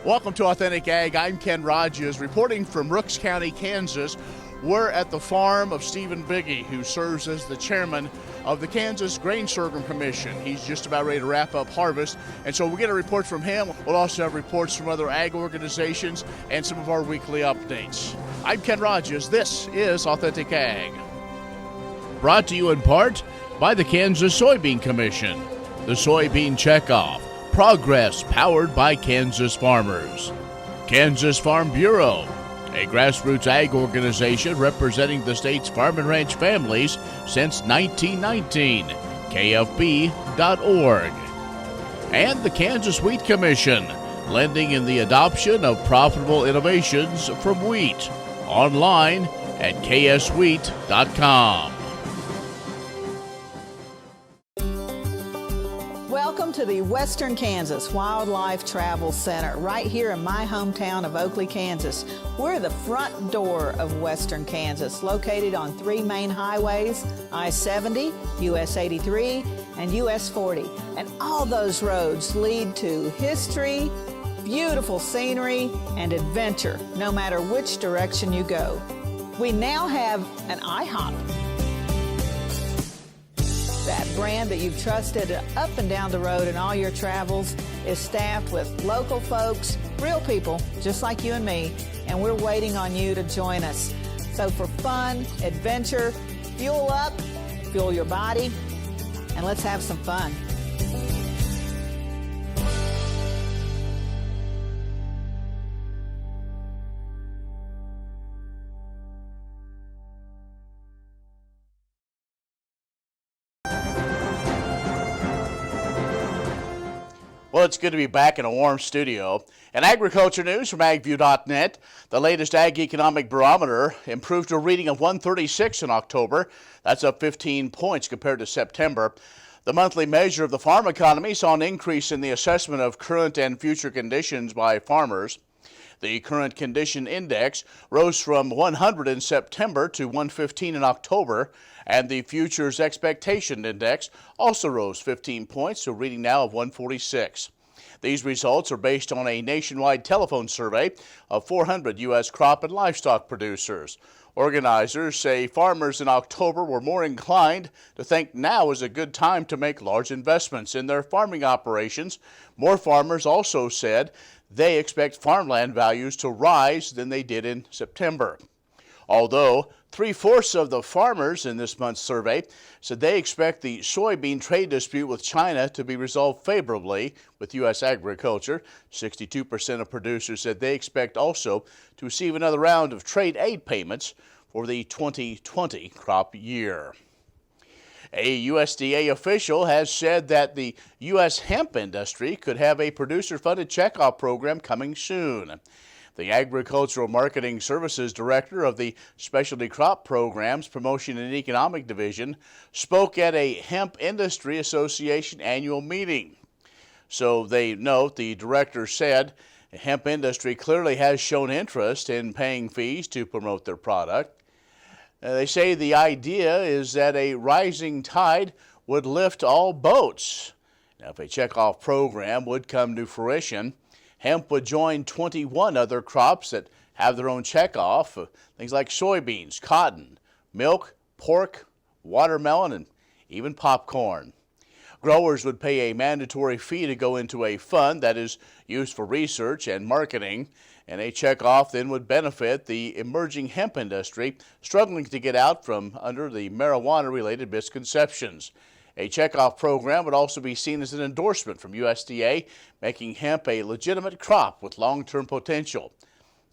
Welcome to Authentic Ag. I'm Ken Rahjes, reporting from Rooks County, Kansas. We're at the farm of Stephen Bigge, who serves as the chairman of the Kansas Grain Sorghum Commission. He's just about ready to wrap up harvest, and so we'll get a report from him. We'll also have reports from other ag organizations and some of our weekly updates. I'm Ken Rahjes. This is Authentic Ag. Brought to you in part by the Kansas Soybean Commission, the Soybean Checkoff, progress powered by Kansas farmers. Kansas Farm Bureau, a grassroots ag organization representing the state's farm and ranch families since 1919, KFB.org. And the Kansas Wheat Commission, lending in the adoption of profitable innovations from wheat, online at kswheat.com. Welcome to the Western Kansas Wildlife Travel Center, right here in my hometown of Oakley, Kansas. We're the front door of Western Kansas, located on three main highways, I-70, US 83, and US 40. And all those roads lead to history, beautiful scenery, and adventure, no matter which direction you go. We now have an IHOP. That brand that you've trusted up and down the road in all your travels is staffed with local folks, real people, just like you and me, and we're waiting on you to join us. So for fun, adventure, fuel up, fuel your body, and let's have some fun. Well, it's good to be back in a warm studio. And agriculture news from agview.net. The latest Ag Economic Barometer improved to a reading of 136 in October. That's up 15 points compared to September. The monthly measure of the farm economy saw an increase in the assessment of current and future conditions by farmers. The current condition index rose from 100 in September to 115 in October, and the futures expectation index also rose 15 points to a reading now of 146. These results are based on a nationwide telephone survey of 400 U.S. crop and livestock producers. Organizers say farmers in October were more inclined to think now is a good time to make large investments in their farming operations. More farmers also said they expect farmland values to rise than they did in September. Although 3/4 of the farmers in this month's survey said they expect the soybean trade dispute with China to be resolved favorably with U.S. agriculture. 62% of producers said they expect also to receive another round of trade aid payments for the 2020 crop year. A USDA official has said that the U.S. hemp industry could have a producer-funded checkoff program coming soon. The Agricultural Marketing Services Director of the Specialty Crop Programs Promotion and Economic Division spoke at a Hemp Industry Association annual meeting. So they note, the director said, the hemp industry clearly has shown interest in paying fees to promote their product. They say the idea is that a rising tide would lift all boats. Now, if a checkoff program would come to fruition, hemp would join 21 other crops that have their own checkoff, things like soybeans, cotton, milk, pork, watermelon, and even popcorn. Growers would pay a mandatory fee to go into a fund that is used for research and marketing, and a checkoff then would benefit the emerging hemp industry struggling to get out from under the marijuana-related misconceptions. A checkoff program would also be seen as an endorsement from USDA, making hemp a legitimate crop with long-term potential.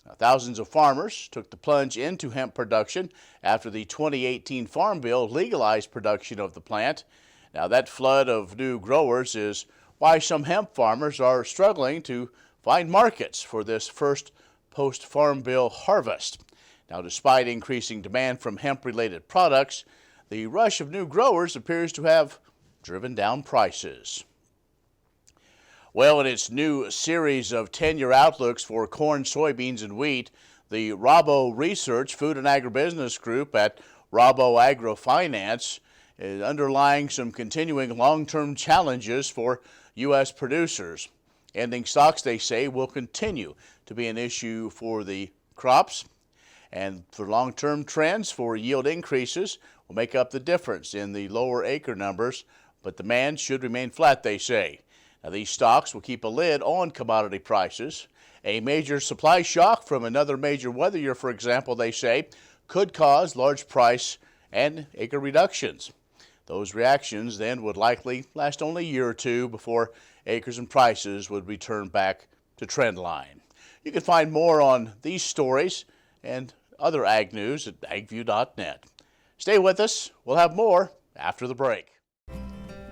Now, thousands of farmers took the plunge into hemp production after the 2018 Farm Bill legalized production of the plant. Now, that flood of new growers is why some hemp farmers are struggling to find markets for this first post-Farm Bill harvest. Now, despite increasing demand from hemp-related products, the rush of new growers appears to have driven down prices. Well, in its new series of 10-year outlooks for corn, soybeans, and wheat, the Rabo Research Food and Agribusiness Group at Rabo Agrofinance is underlying some continuing long-term challenges for U.S. producers. Ending stocks, they say, will continue to be an issue for the crops, and for long-term trends for yield increases will make up the difference in the lower acre numbers, but demand should remain flat, they say. Now, these stocks will keep a lid on commodity prices. A major supply shock from another major weather year, for example, they say, could cause large price and acre reductions. Those reactions then would likely last only a year or two before acres and prices would return back to trend line. You can find more on these stories and other ag news at agview.net. Stay with us. We'll have more after the break.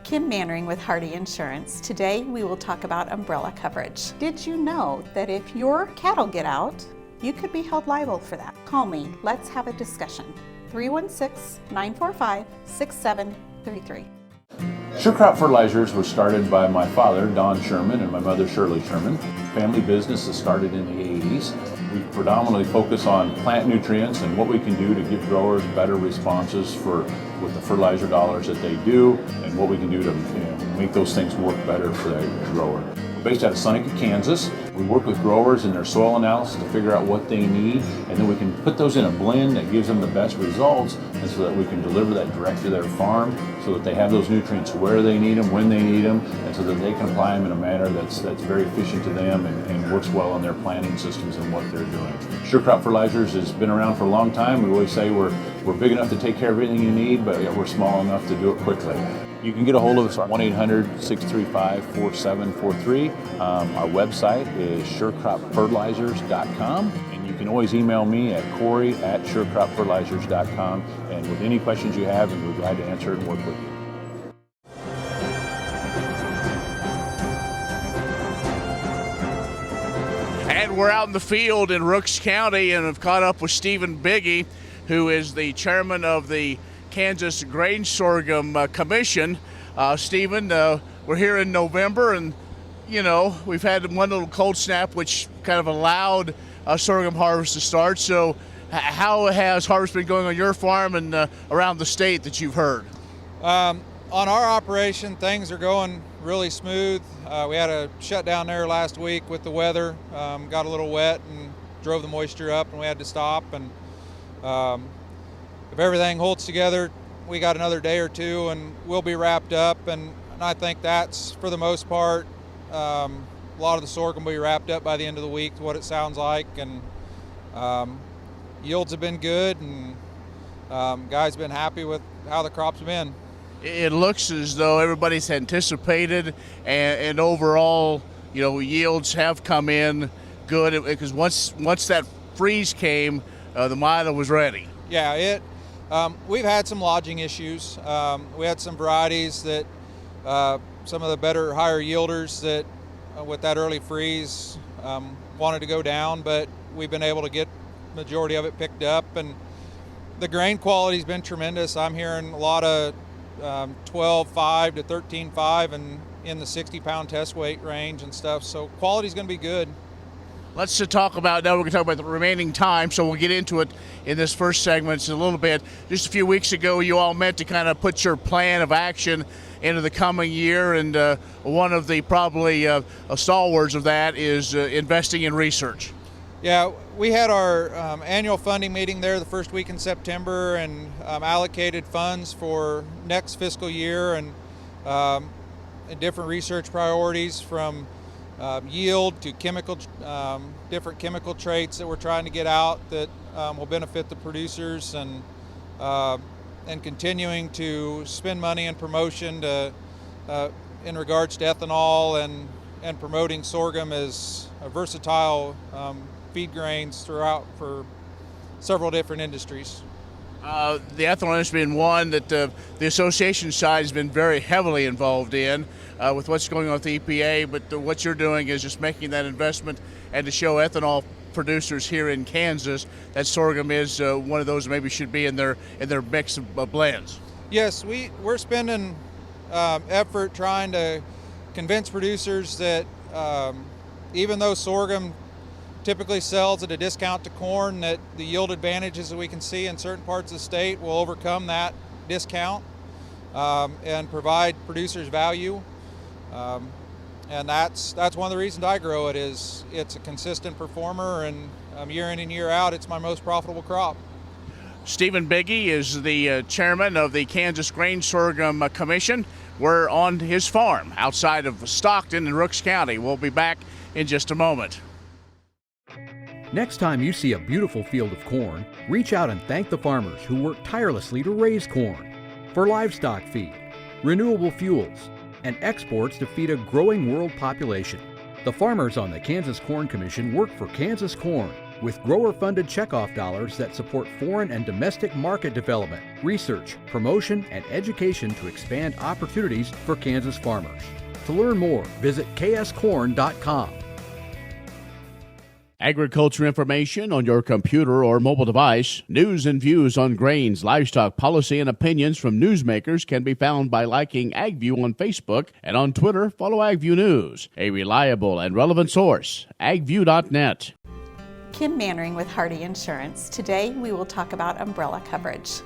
Kim Mannering with Hardy Insurance. Today we will talk about umbrella coverage. Did you know that if your cattle get out, you could be held liable for that? Call me. Let's have a discussion. 316-945-6733. Sure Crop Fertilizers was started by my father, Don Sherman, and my mother, Shirley Sherman. Family business that started in the 80s. We predominantly focus on plant nutrients and what we can do to give growers better responses with the fertilizer dollars that they do, and what we can do to make those things work better for the grower. We're based out of Seneca, Kansas. We work with growers in their soil analysis to figure out what they need, and then we can put those in a blend that gives them the best results, and so that we can deliver that direct to their farm so that they have those nutrients where they need them, when they need them, and so that they can apply them in a manner that's very efficient to them and works well on their planting systems and what they're doing. Sure Crop Fertilizers has been around for a long time. We always say we're big enough to take care of everything you need, but we're small enough to do it quickly. You can get a hold of us at 1-800-635-4743. Our website is surecropfertilizers.com, and you can always email me at Corey@surecropfertilizers.com, and with any questions you have, and we're glad to answer and work with you. And we're out in the field in Rooks County and have caught up with Stephen Bigge, who is the chairman of the Kansas Grain Sorghum Commission. Stephen, we're here in November, and we've had one little cold snap which kind of allowed sorghum harvest to start. So how has harvest been going on your farm and around the state that you've heard? On our operation, things are going really smooth. We had a shutdown there last week with the weather. Got a little wet and drove the moisture up, and we had to stop. And if everything holds together, we got another day or two and we'll be wrapped up. And I think that's, for the most part, a lot of the sorghum will be wrapped up by the end of the week, what it sounds like. And yields have been good, and guys have been happy with how the crop's been. It looks as though everybody's anticipated, and overall, yields have come in good, because once that freeze came, the milo was ready. Yeah, we've had some lodging issues. We had some varieties that some of the better, higher yielders that with that early freeze wanted to go down, but we've been able to get majority of it picked up, and the grain quality's been tremendous. I'm hearing a lot of 12.5 to 13.5 and in the 60-pound test weight range and stuff, so quality's going to be good. Let's talk about, now we're going to talk about the remaining time, so we'll get into it in this first segment in a little bit. Just a few weeks ago, you all met to kind of put your plan of action into the coming year, and one of the probably stalwarts of that is investing in research. Yeah, we had our annual funding meeting there the first week in September, and allocated funds for next fiscal year and different research priorities, from yield to different chemical traits that we're trying to get out that will benefit the producers, and continuing to spend money in promotion in regards to ethanol and promoting sorghum as a versatile feed grains throughout for several different industries. The ethanol industry has been one that the association side has been very heavily involved in with what's going on with the EPA, but what you're doing is just making that investment and to show ethanol producers here in Kansas that sorghum is one of those that maybe should be in their mix of blends. Yes, we're spending effort trying to convince producers that even though sorghum typically sells at a discount to corn, that the yield advantages that we can see in certain parts of the state will overcome that discount and provide producers value. and that's one of the reasons I grow it. Is it's a consistent performer, and year in and year out, it's my most profitable crop. Stephen Bigge is the chairman of the Kansas Grain Sorghum Commission. We're on his farm outside of Stockton in Rooks County. We'll be back in just a moment. Next time you see a beautiful field of corn, reach out and thank the farmers who work tirelessly to raise corn for livestock feed, renewable fuels, and exports to feed a growing world population. The farmers on the Kansas Corn Commission work for Kansas Corn with grower-funded checkoff dollars that support foreign and domestic market development, research, promotion, and education to expand opportunities for Kansas farmers. To learn more, visit kscorn.com. Agriculture information on your computer or mobile device, news and views on grains, livestock policy, and opinions from newsmakers can be found by liking AgView on Facebook, and on Twitter, follow AgView News, a reliable and relevant source, agview.net. Kim Mannering with Hardy Insurance. Today we will talk about umbrella coverage.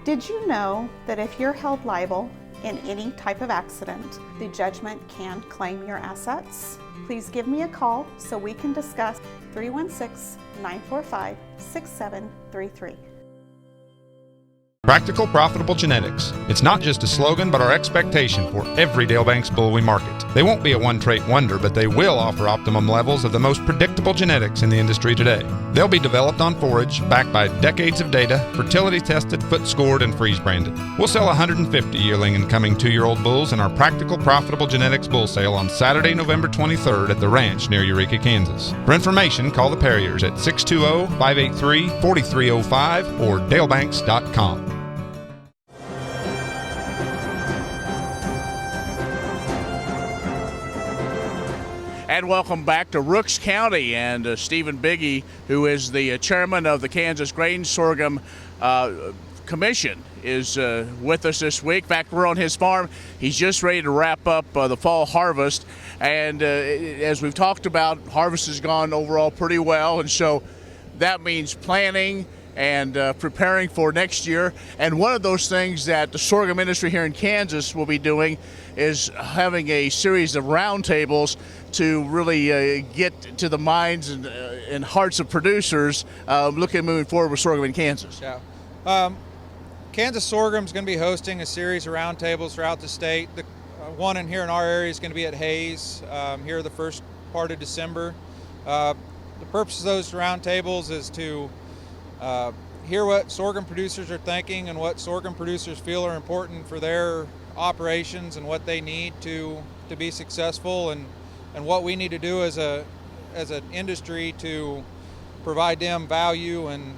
Did you know that if you're held liable in any type of accident, the judgment can claim your assets? Please give me a call so we can discuss. 316-945-6733. Practical Profitable Genetics. It's not just a slogan, but our expectation for every Dale Banks bull we market. They won't be a one-trait wonder, but they will offer optimum levels of the most predictable genetics in the industry today. They'll be developed on forage, backed by decades of data, fertility tested, foot scored, and freeze branded. We'll sell 150 yearling and coming 2-year-old bulls in our Practical Profitable Genetics bull sale on Saturday, November 23rd at the ranch near Eureka, Kansas. For information, call the Perriers at 620-583-4305 or dalebanks.com. And welcome back to Rooks County, and Stephen Bigge, who is the chairman of the Kansas Grain Sorghum Commission, is with us this week. In fact, we're on his farm. He's just ready to wrap up the fall harvest, and as we've talked about, harvest has gone overall pretty well, and so that means planning and preparing for next year. And one of those things that the sorghum industry here in Kansas will be doing is having a series of roundtables to really get to the minds and hearts of producers looking at moving forward with sorghum in Kansas. Yeah. Kansas Sorghum is going to be hosting a series of roundtables throughout the state. The one in here in our area is going to be at Hayes here the first part of December. The purpose of those roundtables is to hear what sorghum producers are thinking and what sorghum producers feel are important for their operations and what they need to be successful, and what we need to do as an industry to provide them value. And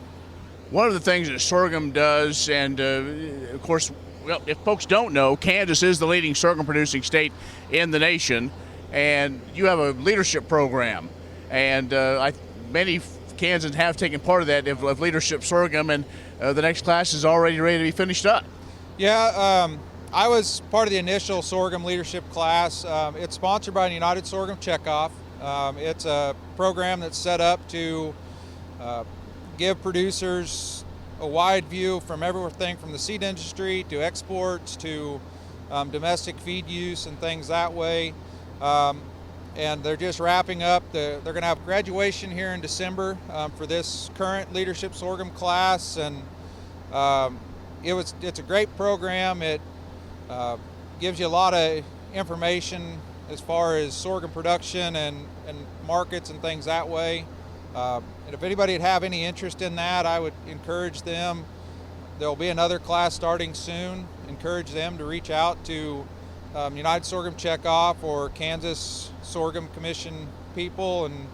one of the things that sorghum does, and of course, well, if folks don't know, Kansas is the leading sorghum producing state in the nation, and you have a leadership program, and many Kansans have taken part of that of leadership sorghum, and the next class is already ready to be finished up. Yeah, I was part of the initial sorghum leadership class. It's sponsored by the United Sorghum Checkoff. It's a program that's set up to give producers a wide view from everything from the seed industry to exports to domestic feed use and things that way. And they're just wrapping up. They're going to have graduation here in December for this current leadership sorghum class, and it's a great program. It gives you a lot of information as far as sorghum production and markets and things that way. And if anybody would have any interest in that, I would encourage them. There'll be another class starting soon. Encourage them to reach out to United Sorghum Checkoff or Kansas Sorghum Commission people, and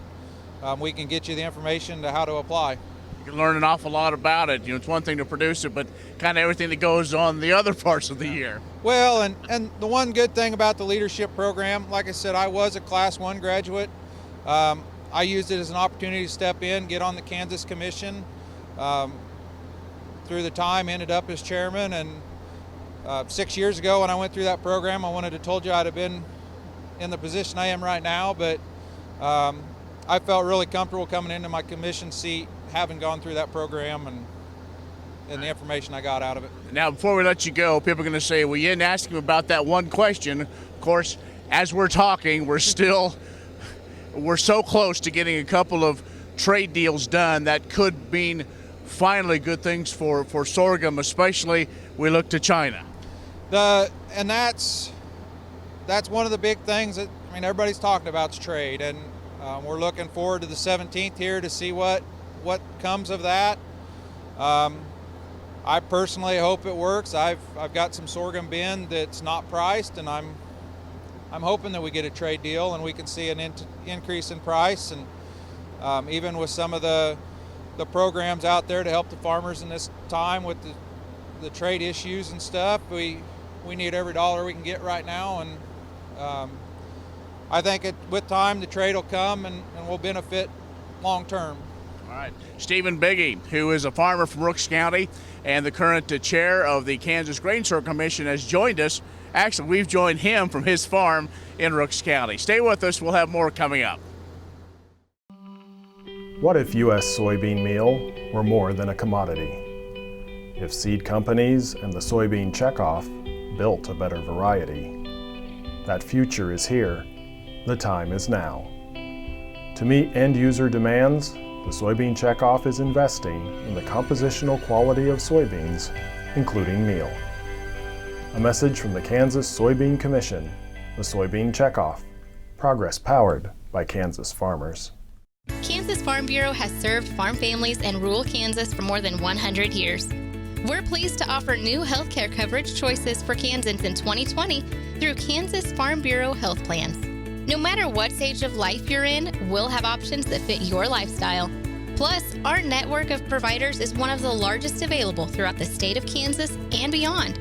we can get you the information to how to apply. You can learn an awful lot about it. You know, it's one thing to produce it, but kind of everything that goes on the other parts of the year. Well, and the one good thing about the leadership program, like I said, I was a Class 1 graduate. I used it as an opportunity to step in, get on the Kansas Commission. Through the time, ended up as chairman, and 6 years ago when I went through that program, I wanted to told you I'd have been in the position I am right now, but I felt really comfortable coming into my commission seat, having gone through that program and the information I got out of it. Now, before we let you go, people are going to say, well, you didn't ask him about that one question. Of course, as we're talking, we're so close to getting a couple of trade deals done that could mean finally good things for sorghum, especially we look to China. And that's one of the big things that, I mean, everybody's talking about is trade, and we're looking forward to the 17th here to see what comes of that. I personally hope it works. I've got some sorghum bin that's not priced, and I'm hoping that we get a trade deal and we can see an increase in price. And even with some of the programs out there to help the farmers in this time with the trade issues and stuff, we need every dollar we can get right now. And I think with time the trade will come and we'll benefit long term. All right. Stephen Bigge, who is a farmer from Rooks County and the current chair of the Kansas Grain Sorghum Commission, has joined us. Actually, we've joined him from his farm in Rooks County. Stay with us. We'll have more coming up. What if U.S. soybean meal were more than a commodity? If seed companies and the soybean checkoff built a better variety? That future is here. The time is now. To meet end-user demands, the soybean checkoff is investing in the compositional quality of soybeans, including meal. A message from the Kansas Soybean Commission, the Soybean Checkoff. Progress powered by Kansas farmers. Kansas Farm Bureau has served farm families in rural Kansas for more than 100 years. We're pleased to offer new healthcare coverage choices for Kansans in 2020 through Kansas Farm Bureau Health Plans. No matter what stage of life you're in, we'll have options that fit your lifestyle. Plus, our network of providers is one of the largest available throughout the state of Kansas and beyond.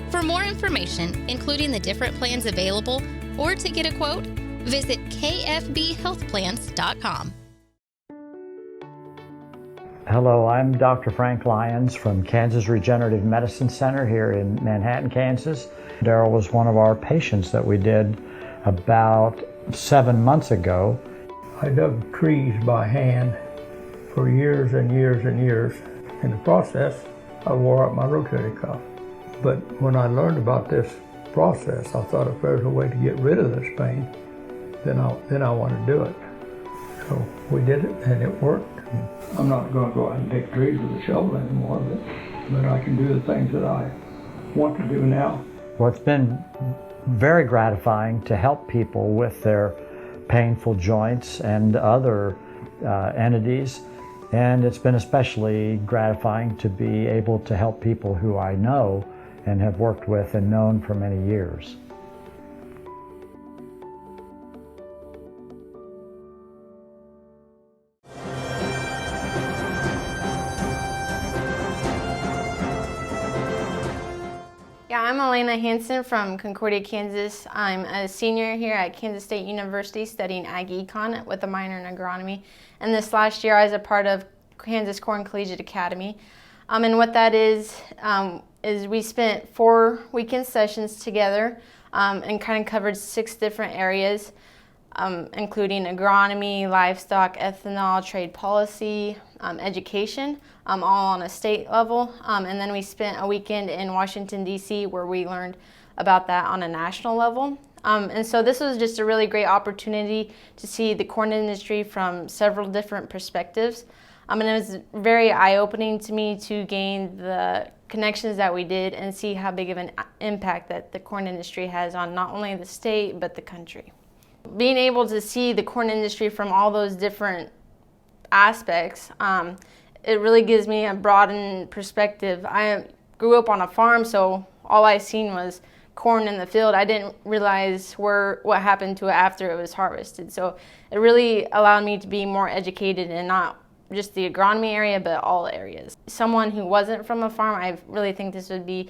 For more information, including the different plans available, or to get a quote, visit kfbhealthplans.com. Hello, I'm Dr. Frank Lyons from Kansas Regenerative Medicine Center here in Manhattan, Kansas. Daryl was one of our patients that we did about 7 months ago. I dug trees by hand for years and years and years. In the process, I wore out my rotator cuff. But when I learned about this process, I thought if there's a way to get rid of this pain, then I want to do it. So we did it, and it worked. I'm not going to go out and take trees with a shovel anymore, but I can do the things that I want to do now. Well, it's been very gratifying to help people with their painful joints and other entities, and it's been especially gratifying to be able to help people who I know and have worked with and known for many years. Yeah, I'm Elena Hansen from Concordia, Kansas. I'm a senior here at Kansas State University studying Ag Econ with a minor in agronomy. And this last year I was a part of Kansas Corn Collegiate Academy. And what that is we spent 4 weekend sessions together and kind of covered 6 different areas, including agronomy, livestock, ethanol, trade policy, education, all on a state level. And then we spent a weekend in Washington, D.C., where we learned about that on a national level. And so this was just a really great opportunity to see the corn industry from several different perspectives. And it was very eye-opening to me to gain the connections that we did and see how big of an impact that the corn industry has on not only the state, but the country. Being able to see the corn industry from all those different aspects, it really gives me a broadened perspective. I grew up on a farm, so all I seen was corn in the field. I didn't realize what happened to it after it was harvested. So it really allowed me to be more educated in not just the agronomy area, but all areas. Someone who wasn't from a farm, I really think this would be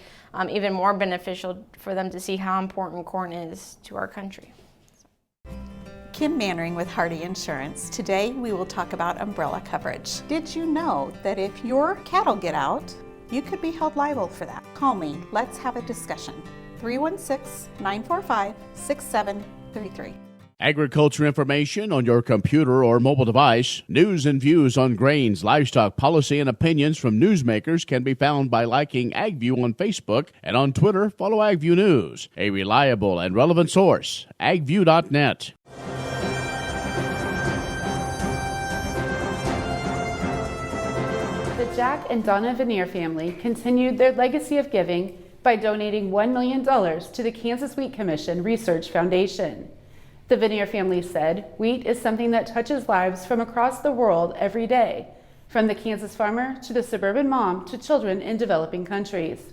even more beneficial for them to see how important corn is to our country. Kim Mannering with Hardy Insurance. Today we will talk about umbrella coverage. Did you know that if your cattle get out, you could be held liable for that? Call me. Let's have a discussion. 316-945-6733. Agriculture information on your computer or mobile device. News and views on grains, livestock, policy, and opinions from newsmakers can be found by liking AgView on Facebook, and on Twitter, follow AgView News. A reliable and relevant source, agview.net. The Jack and Donna Veneer family continued their legacy of giving by donating $1 million to the Kansas Wheat Commission Research Foundation. The Veneer family said, "Wheat is something that touches lives from across the world every day, from the Kansas farmer to the suburban mom to children in developing countries.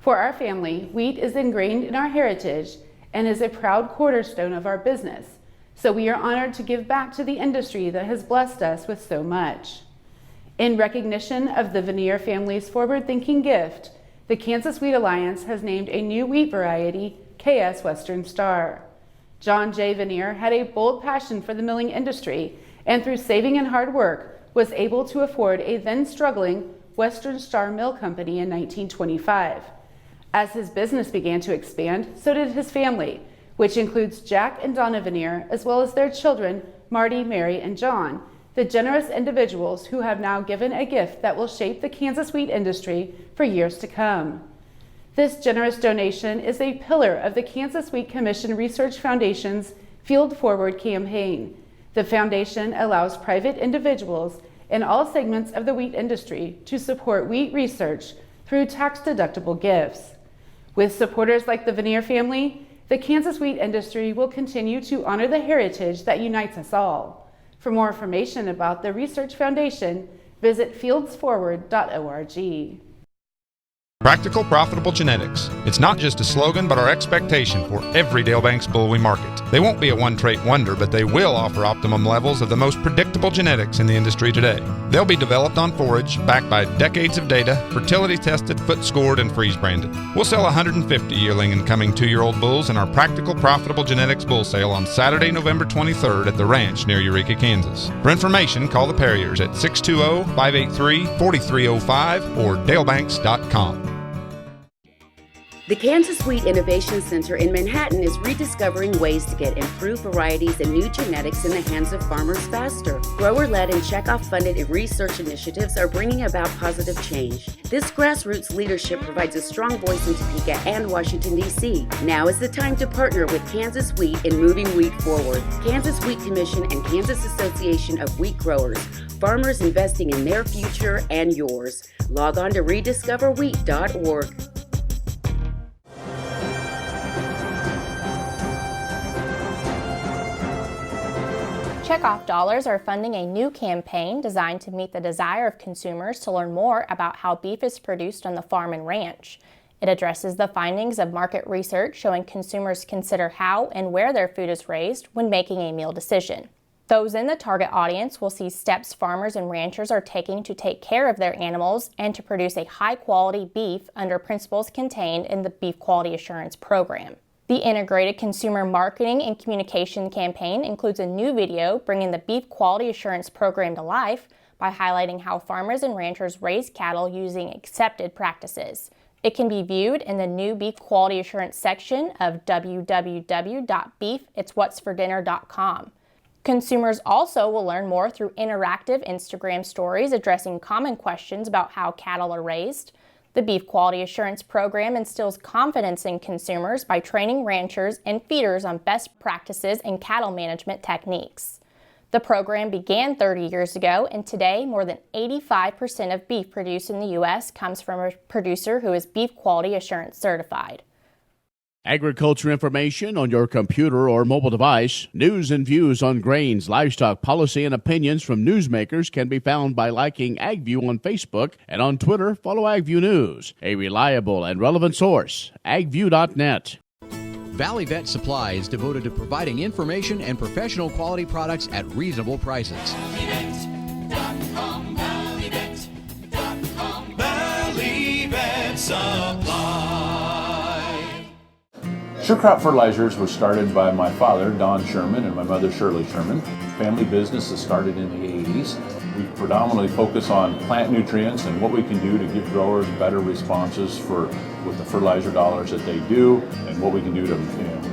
For our family, wheat is ingrained in our heritage and is a proud cornerstone of our business, so we are honored to give back to the industry that has blessed us with so much." In recognition of the Veneer family's forward-thinking gift, the Kansas Wheat Alliance has named a new wheat variety, KS Western Star. John J. Veneer had a bold passion for the milling industry, and through saving and hard work, was able to afford a then-struggling Western Star Mill Company in 1925. As his business began to expand, so did his family, which includes Jack and Donna Veneer, as well as their children, Marty, Mary, and John, the generous individuals who have now given a gift that will shape the Kansas wheat industry for years to come. This generous donation is a pillar of the Kansas Wheat Commission Research Foundation's Field Forward campaign. The foundation allows private individuals in all segments of the wheat industry to support wheat research through tax-deductible gifts. With supporters like the Veneer family, the Kansas wheat industry will continue to honor the heritage that unites us all. For more information about the Research Foundation, visit fieldsforward.org. Practical, profitable genetics. It's not just a slogan, but our expectation for every Dale Banks bull we market. They won't be a one-trait wonder, but they will offer optimum levels of the most predictable genetics in the industry today. They'll be developed on forage, backed by decades of data, fertility tested, foot scored, and freeze branded. We'll sell 150 yearling and coming 2-year-old bulls in our Practical, Profitable Genetics bull sale on Saturday, November 23rd at the ranch near Eureka, Kansas. For information, call the Perriers at 620-583-4305 or dalebanks.com. The Kansas Wheat Innovation Center in Manhattan is rediscovering ways to get improved varieties and new genetics in the hands of farmers faster. Grower-led and checkoff-funded research initiatives are bringing about positive change. This grassroots leadership provides a strong voice in Topeka and Washington, D.C. Now is the time to partner with Kansas Wheat in moving wheat forward. Kansas Wheat Commission and Kansas Association of Wheat Growers. Farmers investing in their future and yours. Log on to rediscoverwheat.org. Checkoff dollars are funding a new campaign designed to meet the desire of consumers to learn more about how beef is produced on the farm and ranch. It addresses the findings of market research showing consumers consider how and where their food is raised when making a meal decision. Those in the target audience will see steps farmers and ranchers are taking to take care of their animals and to produce a high-quality beef under principles contained in the Beef Quality Assurance Program. The Integrated Consumer Marketing and Communication campaign includes a new video bringing the Beef Quality Assurance Program to life by highlighting how farmers and ranchers raise cattle using accepted practices. It can be viewed in the new Beef Quality Assurance section of www.beefitswhatsfordinner.com. Consumers also will learn more through interactive Instagram stories addressing common questions about how cattle are raised. The Beef Quality Assurance Program instills confidence in consumers by training ranchers and feeders on best practices and cattle management techniques. The program began 30 years ago, and today more than 85% of beef produced in the U.S. comes from a producer who is Beef Quality Assurance certified. Agriculture information on your computer or mobile device. News and views on grains, livestock, policy, and opinions from newsmakers can be found by liking AgView on Facebook, and on Twitter, follow AgView News. A reliable and relevant source, agview.net. Valley Vet Supply is devoted to providing information and professional quality products at reasonable prices. ValleyVet.com, ValleyVet.com, Valley Vet Supply. Sure Crop Fertilizers was started by my father, Don Sherman, and my mother, Shirley Sherman. Family business that started in the 80s. We predominantly focus on plant nutrients and what we can do to give growers better responses with the fertilizer dollars that they do, and what we can do to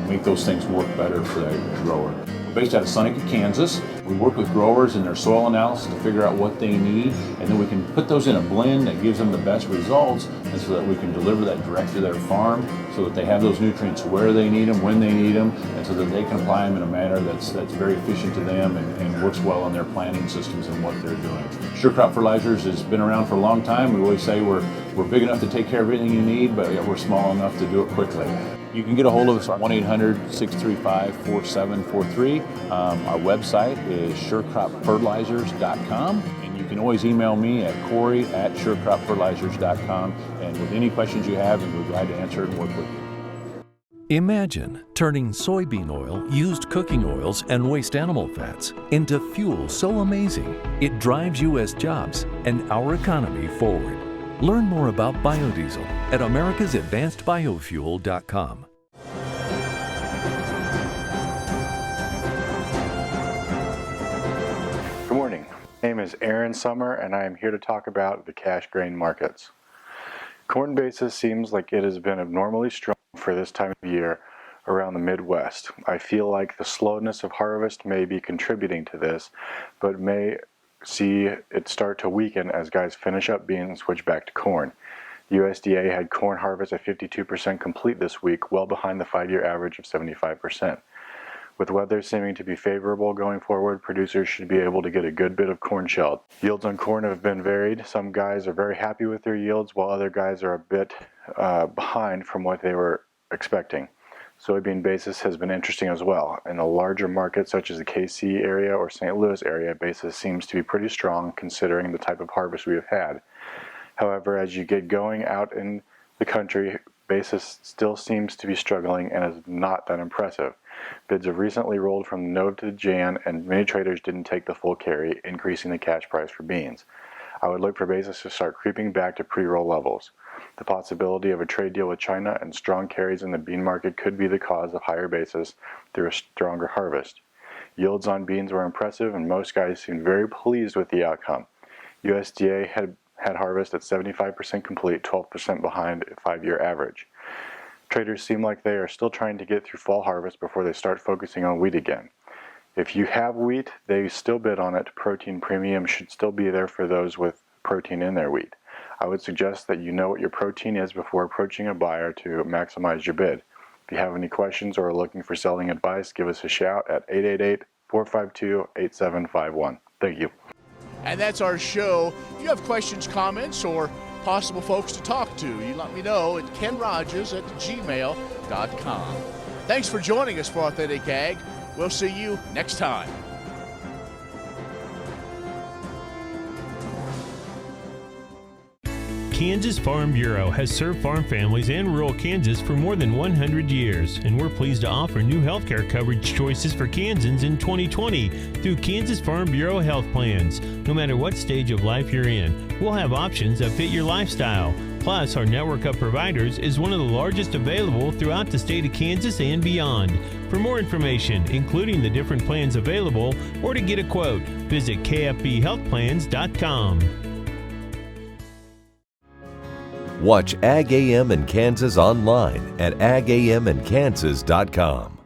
make those things work better for that grower. We're based out of Seneca, Kansas. We work with growers in their soil analysis to figure out what they need, and then we can put those in a blend that gives them the best results, and so that we can deliver that direct to their farm so that they have those nutrients where they need them, when they need them, and so that they can apply them in a manner that's very efficient to them and works well on their planting systems and what they're doing. Sure Crop Fertilizers has been around for a long time. We always say we're big enough to take care of everything you need, but we're small enough to do it quickly. You can get a hold of us at 1-800-635-4743. Our website is surecropfertilizers.com, and you can always email me at Corey@surecropfertilizers.com, and with any questions you have, and we're glad to answer and work with you. Imagine turning soybean oil, used cooking oils, and waste animal fats into fuel so amazing it drives U.S. jobs and our economy forward. Learn more about biodiesel at americasadvancedbiofuel.com. Good morning. My name is Aaron Summer, and I am here to talk about the cash grain markets. Corn basis seems like it has been abnormally strong for this time of year around the Midwest. I feel like the slowness of harvest may be contributing to this, but may see it start to weaken as guys finish up beans and switch back to corn. USDA had corn harvest at 52% complete this week, well behind the 5-year average of 75%. With weather seeming to be favorable going forward, producers should be able to get a good bit of corn shelled. Yields on corn have been varied. Some guys are very happy with their yields, while other guys are a bit behind from what they were expecting. Soybean basis has been interesting as well. In the larger markets such as the KC area or St. Louis area, basis seems to be pretty strong considering the type of harvest we have had. However, as you get going out in the country, basis still seems to be struggling and is not that impressive. Bids have recently rolled from Nov to Jan, and many traders didn't take the full carry, increasing the cash price for beans. I would look for basis to start creeping back to pre-roll levels. The possibility of a trade deal with China and strong carries in the bean market could be the cause of higher basis through a stronger harvest. Yields on beans were impressive, and most guys seemed very pleased with the outcome. USDA had harvest at 75% complete, 12% behind a 5-year average. Traders seem like they are still trying to get through fall harvest before they start focusing on wheat again. If you have wheat, they still bid on it. Protein premium should still be there for those with protein in their wheat. I would suggest that you know what your protein is before approaching a buyer to maximize your bid. If you have any questions or are looking for selling advice, give us a shout at 888-452-8751. Thank you. And that's our show. If you have questions, comments, or possible folks to talk to, you let me know at kenrahjes@gmail.com. Thanks for joining us for Authentic Ag. We'll see you next time. Kansas Farm Bureau has served farm families and rural Kansas for more than 100 years, and we're pleased to offer new healthcare coverage choices for Kansans in 2020 through Kansas Farm Bureau health plans. No matter what stage of life you're in, we'll have options that fit your lifestyle. Plus, our network of providers is one of the largest available throughout the state of Kansas and beyond. For more information, including the different plans available, or to get a quote, visit kfbhealthplans.com. Watch Ag AM in Kansas online at agamandkansas.com.